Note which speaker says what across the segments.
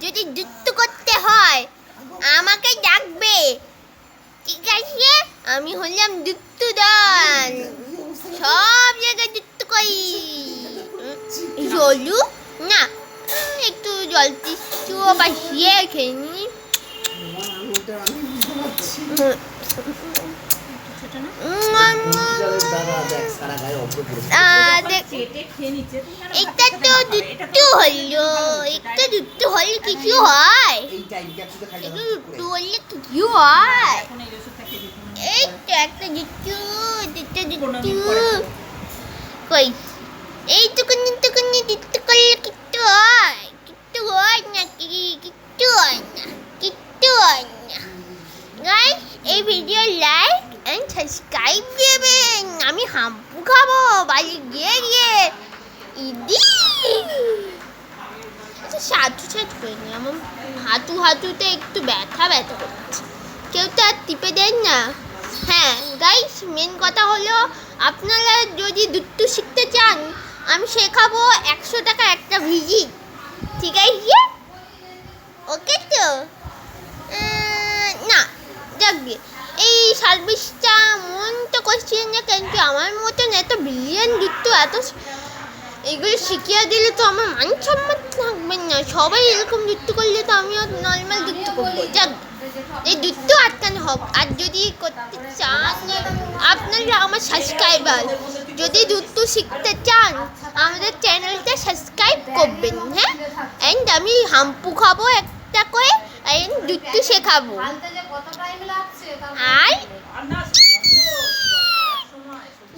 Speaker 1: যদি যুদ্ধ করতে হয় আমাকে ডাকবে, ঠিক আছে? আমি হলাম যুদ্ধদান, সব জায়গায় যুদ্ধ করি। জলু না, একটু জল টিস্যুও বাসিয়ে খেয়ে নি। একটা তো যুদ্ধ হলো, একটা যুদ্ধ হলে কিছু হয়, যুদ্ধ হলে কিছু হয়। এই তো একটা যুদ্ধ, কই এইটুকুনি টুকুনি যুদ্ধ করলে কিচ্ছু হয়? কিচ্ছু হয় না, কিচ্ছু হয় না, কিচ্ছু হয় না। গাইস, এই ভিডিও লাইক এন্ড সাবস্ক্রাইব দেবেন। আমি হাম্পু খাবো বাড়ি গিয়ে গিয়ে। ইদি সাধু সাধু করে নি, আমার হাঁটুতে একটু ব্যথা ব্যথা করছে, কেউ তো আর টিপে দেন না। হ্যাঁ গাইস, মেন কথা হলো আপনারা যদি দুট্টু শিখতে চান আমি শেখাবো, 100 টাকা একটা ভিজিট, ঠিক আছে? ওকে তো না যাকগে, এই সার্ভিসটা মন তো করছিলেন না, কিন্তু আমার মতন এত বিলিয়ন দুট্টু এত এগুলো শিখিয়ে দিলে তো আমার মান সম্মান থাকবে না। সবাই এরকম যুদ্ধ করলে তো আমিও নর্মাল যুদ্ধ করবো। যাক, এই যুদ্ধ আটকানো হোক। আর যদি করতে চান আপনারা আমার সাবস্ক্রাইবার, যদি যুদ্ধ শিখতে চান আমাদের চ্যানেলটা সাবস্ক্রাইব করবেন, হ্যাঁ? অ্যান্ড আমি হাম্পু খাবো একটা করে, অ্যান্ড যুদ্ধ শেখাবো। আর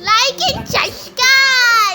Speaker 1: লাইক এন্ড সাবস্ক্রাইব।